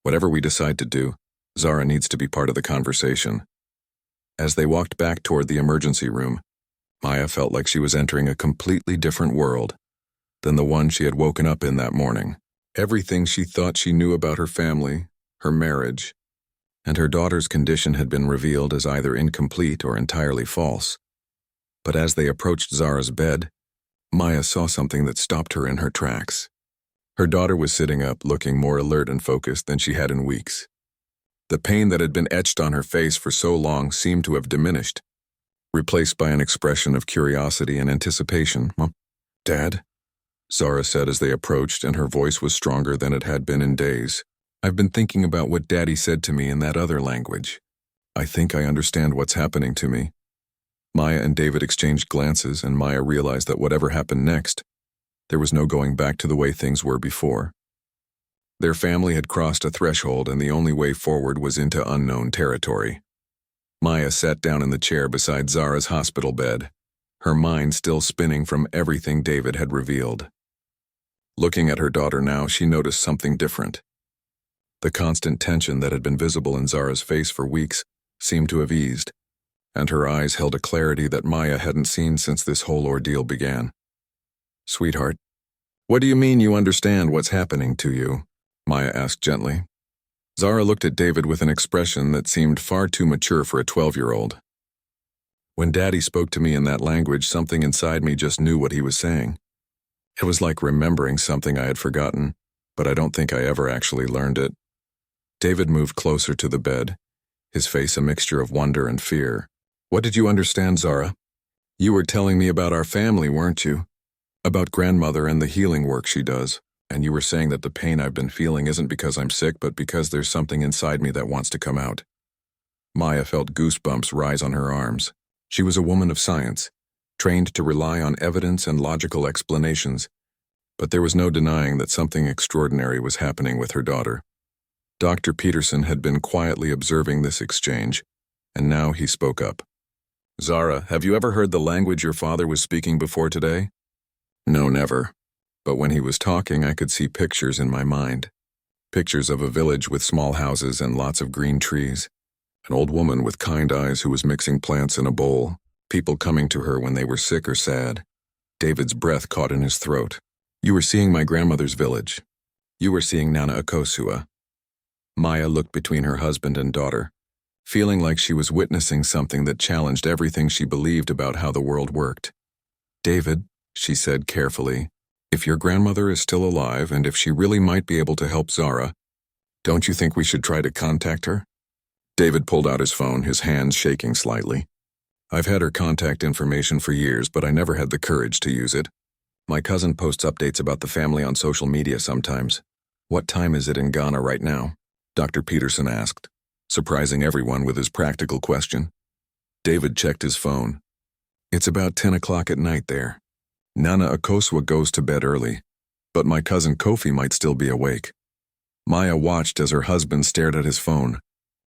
Whatever we decide to do, Zara needs to be part of the conversation. As they walked back toward the emergency room, Maya felt like she was entering a completely different world than the one she had woken up in that morning. Everything she thought she knew about her family, her marriage, and her daughter's condition had been revealed as either incomplete or entirely false. But as they approached Zara's bed, Maya saw something that stopped her in her tracks. Her daughter was sitting up, looking more alert and focused than she had in weeks. The pain that had been etched on her face for so long seemed to have diminished, replaced by an expression of curiosity and anticipation. "Dad?" Zara said as they approached, and her voice was stronger than it had been in days. "I've been thinking about what Daddy said to me in that other language. I think I understand what's happening to me." Maya and David exchanged glances, and Maya realized that whatever happened next, there was no going back to the way things were before. Their family had crossed a threshold, and the only way forward was into unknown territory. Maya sat down in the chair beside Zara's hospital bed, her mind still spinning from everything David had revealed. Looking at her daughter now, she noticed something different. The constant tension that had been visible in Zara's face for weeks seemed to have eased, and her eyes held a clarity that Maya hadn't seen since this whole ordeal began. "Sweetheart, what do you mean you understand what's happening to you?" Maya asked gently. Zara looked at David with an expression that seemed far too mature for a 12-year-old. "When Daddy spoke to me in that language, something inside me just knew what he was saying. It was like remembering something I had forgotten, but I don't think I ever actually learned it." David moved closer to the bed, his face a mixture of wonder and fear. "What did you understand, Zara? You were telling me about our family, weren't you? About grandmother and the healing work she does. And you were saying that the pain I've been feeling isn't because I'm sick, but because there's something inside me that wants to come out." Maya felt goosebumps rise on her arms. She was a woman of science, trained to rely on evidence and logical explanations, but there was no denying that something extraordinary was happening with her daughter. Dr. Peterson had been quietly observing this exchange, and now he spoke up. "Zara, have you ever heard the language your father was speaking before today?" "No, never. But when he was talking, I could see pictures in my mind. Pictures of a village with small houses and lots of green trees. An old woman with kind eyes who was mixing plants in a bowl. People coming to her when they were sick or sad." David's breath caught in his throat. "You were seeing my grandmother's village. You were seeing Nana Akosua." Maya looked between her husband and daughter, feeling like she was witnessing something that challenged everything she believed about how the world worked. "David," she said carefully, "if your grandmother is still alive and if she really might be able to help Zara, don't you think we should try to contact her?" David pulled out his phone, his hands shaking slightly. "I've had her contact information for years, but I never had the courage to use it. My cousin posts updates about the family on social media sometimes. What time is it in Ghana right now?" Dr. Peterson asked, surprising everyone with his practical question. David checked his phone. "It's about 10 o'clock at night there. Nana Akosua goes to bed early, but my cousin Kofi might still be awake." Maya watched as her husband stared at his phone,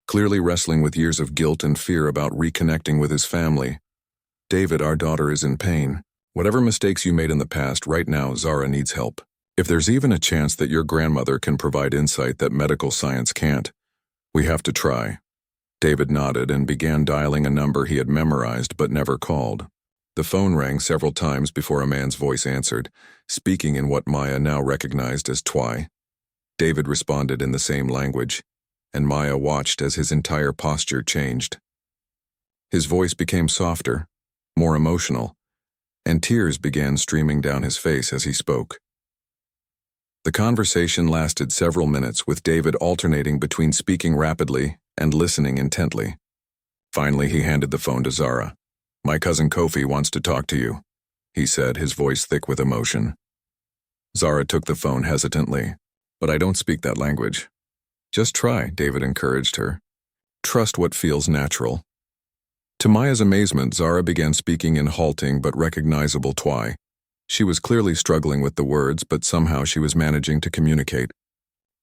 clearly wrestling with years of guilt and fear about reconnecting with his family. "David, our daughter is in pain. Whatever mistakes you made in the past, right now Zara needs help. If there's even a chance that your grandmother can provide insight that medical science can't, we have to try." David nodded and began dialing a number he had memorized but never called. The phone rang several times before a man's voice answered, speaking in what Maya now recognized as Twi. David responded in the same language, and Maya watched as his entire posture changed. His voice became softer, more emotional, and tears began streaming down his face as he spoke. The conversation lasted several minutes, with David alternating between speaking rapidly and listening intently. Finally, he handed the phone to Zara. "My cousin Kofi wants to talk to you," he said, his voice thick with emotion. Zara took the phone hesitantly. "But I don't speak that language." "Just try," David encouraged her. "Trust what feels natural." To Maya's amazement, Zara began speaking in halting but recognizable Twi, She was clearly struggling with the words, but somehow she was managing to communicate.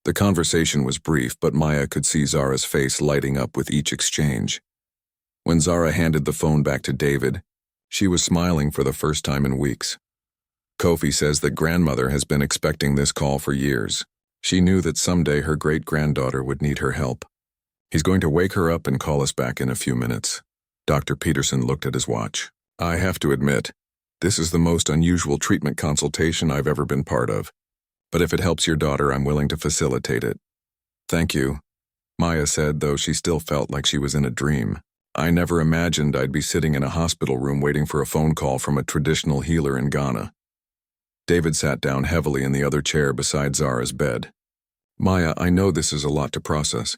The conversation was brief, but Maya could see Zara's face lighting up with each exchange. When Zara handed the phone back to David, she was smiling for the first time in weeks. Kofi says that grandmother has been expecting this call for years. She knew that someday her great-granddaughter would need her help. He's going to wake her up and call us back in a few minutes. Dr. Peterson looked at his watch. I have to admit, this is the most unusual treatment consultation I've ever been part of. But if it helps your daughter, I'm willing to facilitate it. Thank you, Maya said, though she still felt like she was in a dream. I never imagined I'd be sitting in a hospital room waiting for a phone call from a traditional healer in Ghana. David sat down heavily in the other chair beside Zara's bed. Maya, I know this is a lot to process.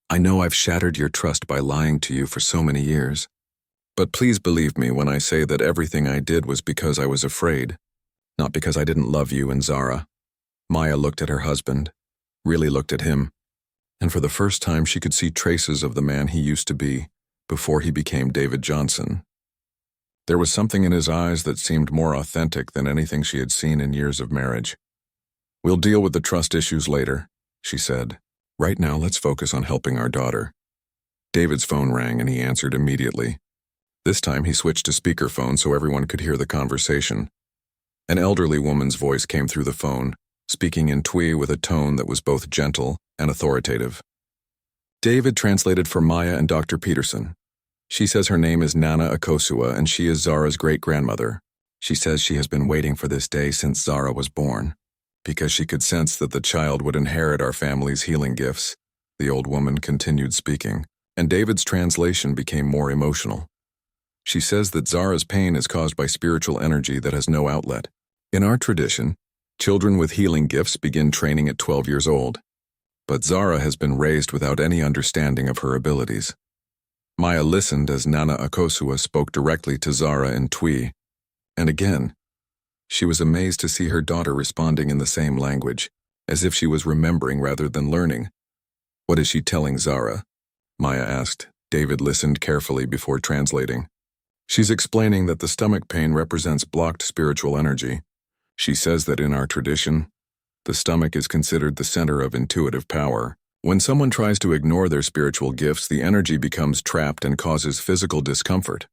I know I've shattered your trust by lying to you for so many years. But please believe me when I say that everything I did was because I was afraid, not because I didn't love you and Zara. Maya looked at her husband, really looked at him, and for the first time she could see traces of the man he used to be before he became David Johnson. There was something in his eyes that seemed more authentic than anything she had seen in years of marriage. We'll deal with the trust issues later, she said. Right now, let's focus on helping our daughter. David's phone rang and he answered immediately. This time he switched to speakerphone so everyone could hear the conversation. An elderly woman's voice came through the phone, speaking in Twi with a tone that was both gentle and authoritative. David translated for Maya and Dr. Peterson. She says her name is Nana Akosua and she is Zara's great-grandmother. She says she has been waiting for this day since Zara was born, because she could sense that the child would inherit our family's healing gifts. The old woman continued speaking, and David's translation became more emotional. She says that Zara's pain is caused by spiritual energy that has no outlet. In our tradition, children with healing gifts begin training at 12 years old. But Zara has been raised without any understanding of her abilities. Maya listened as Nana Akosua spoke directly to Zara in Twi, and again, she was amazed to see her daughter responding in the same language, as if she was remembering rather than learning. What is she telling Zara? Maya asked. David listened carefully before translating. She's explaining that the stomach pain represents blocked spiritual energy. She says that in our tradition, the stomach is considered the center of intuitive power. When someone tries to ignore their spiritual gifts, the energy becomes trapped and causes physical discomfort.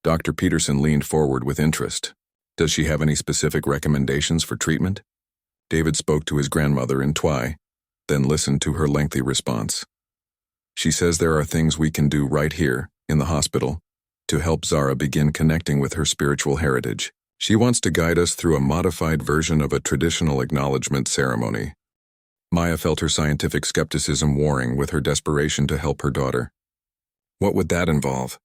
Dr. Peterson leaned forward with interest. Does she have any specific recommendations for treatment? David spoke to his grandmother in Twi, then listened to her lengthy response. She says there are things we can do right here, in the hospital, to help Zara begin connecting with her spiritual heritage. She wants to guide us through a modified version of a traditional acknowledgement ceremony. Maya felt her scientific skepticism warring with her desperation to help her daughter. What would that involve?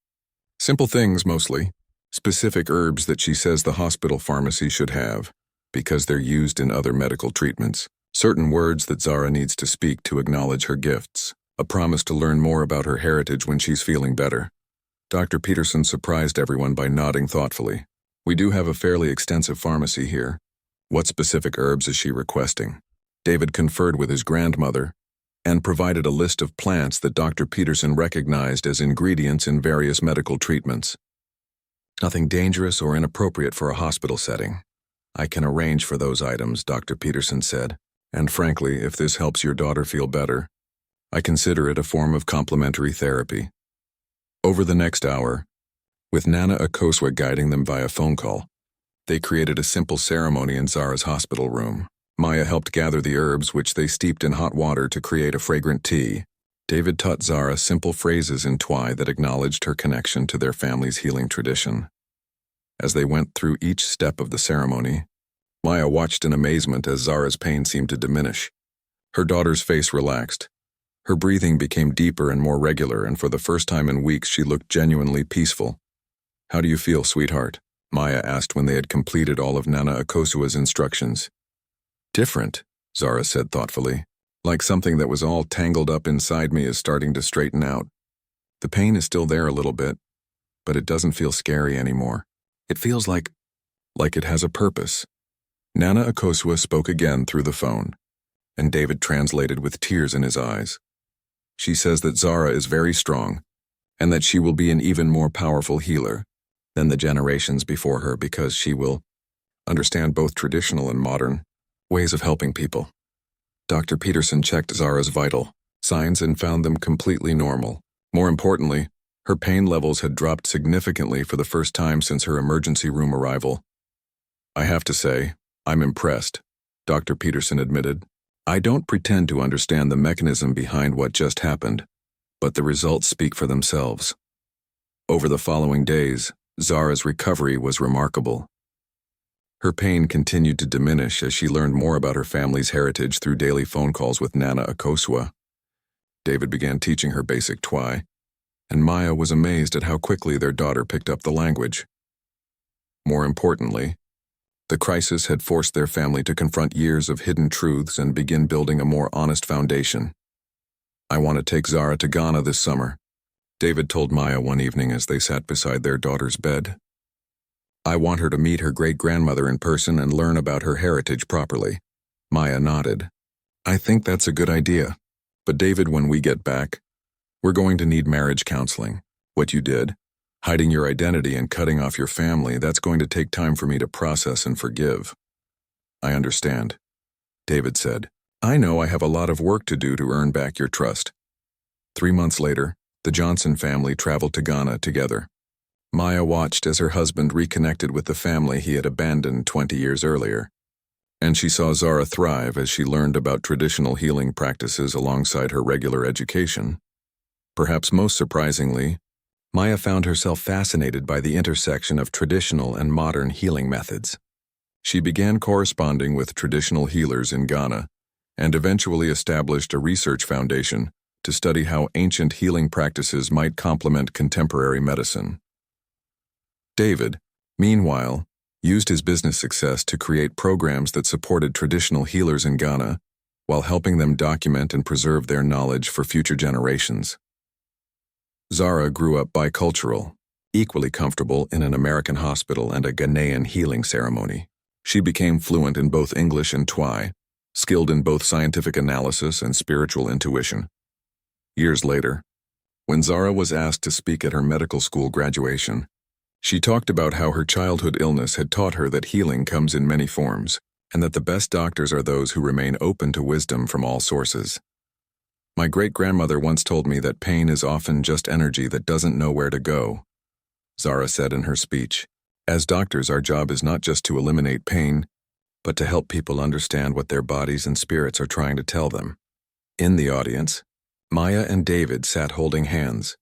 Simple things, mostly. Specific herbs that she says the hospital pharmacy should have, because they're used in other medical treatments. Certain words that Zara needs to speak to acknowledge her gifts. A promise to learn more about her heritage when she's feeling better. Dr. Peterson surprised everyone by nodding thoughtfully. We do have a fairly extensive pharmacy here. What specific herbs is she requesting? David conferred with his grandmother and provided a list of plants that Dr. Peterson recognized as ingredients in various medical treatments. Nothing dangerous or inappropriate for a hospital setting. I can arrange for those items, Dr. Peterson said. And frankly, if this helps your daughter feel better, I consider it a form of complementary therapy. Over the next hour, with Nana Akosua guiding them via phone call, they created a simple ceremony in Zara's hospital room. Maya helped gather the herbs which they steeped in hot water to create a fragrant tea. David taught Zara simple phrases in Twi that acknowledged her connection to their family's healing tradition. As they went through each step of the ceremony, Maya watched in amazement as Zara's pain seemed to diminish. Her daughter's face relaxed. Her breathing became deeper and more regular, and for the first time in weeks she looked genuinely peaceful. How do you feel, sweetheart? Maya asked when they had completed all of Nana Akosua's instructions. Different, Zara said thoughtfully. Like something that was all tangled up inside me is starting to straighten out. The pain is still there a little bit, but it doesn't feel scary anymore. It feels like it has a purpose. Nana Akosua spoke again through the phone, and David translated with tears in his eyes. She says that Zara is very strong, and that she will be an even more powerful healer than the generations before her because she will understand both traditional and modern ways of helping people. Dr. Peterson checked Zara's vital signs and found them completely normal. More importantly, her pain levels had dropped significantly for the first time since her emergency room arrival. "I have to say, I'm impressed," Dr. Peterson admitted. "I don't pretend to understand the mechanism behind what just happened, but the results speak for themselves." Over the following days, Zara's recovery was remarkable. Her pain continued to diminish as she learned more about her family's heritage through daily phone calls with Nana Akosua. David began teaching her basic Twi, and Maya was amazed at how quickly their daughter picked up the language. More importantly, the crisis had forced their family to confront years of hidden truths and begin building a more honest foundation. "I want to take Zara to Ghana this summer," David told Maya one evening as they sat beside their daughter's bed. "I want her to meet her great-grandmother in person and learn about her heritage properly." Maya nodded. "I think that's a good idea. But David, when we get back, we're going to need marriage counseling. What you did, hiding your identity and cutting off your family, that's going to take time for me to process and forgive." "I understand," David said. "I know I have a lot of work to do to earn back your trust." 3 months later, the Johnson family traveled to Ghana together. Maya watched as her husband reconnected with the family he had abandoned 20 years earlier. And she saw Zara thrive as she learned about traditional healing practices alongside her regular education. Perhaps most surprisingly, Maya found herself fascinated by the intersection of traditional and modern healing methods. She began corresponding with traditional healers in Ghana and eventually established a research foundation to study how ancient healing practices might complement contemporary medicine. David, meanwhile, used his business success to create programs that supported traditional healers in Ghana while helping them document and preserve their knowledge for future generations. Zara grew up bicultural, equally comfortable in an American hospital and a Ghanaian healing ceremony. She became fluent in both English and Twi, skilled in both scientific analysis and spiritual intuition. Years later, when Zara was asked to speak at her medical school graduation, she talked about how her childhood illness had taught her that healing comes in many forms, and that the best doctors are those who remain open to wisdom from all sources. "My great-grandmother once told me that pain is often just energy that doesn't know where to go," Zara said in her speech. "As doctors, our job is not just to eliminate pain, but to help people understand what their bodies and spirits are trying to tell them." In the audience, Maya and David sat holding hands,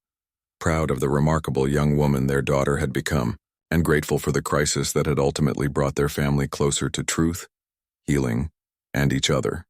proud of the remarkable young woman their daughter had become, and grateful for the crisis that had ultimately brought their family closer to truth, healing, and each other.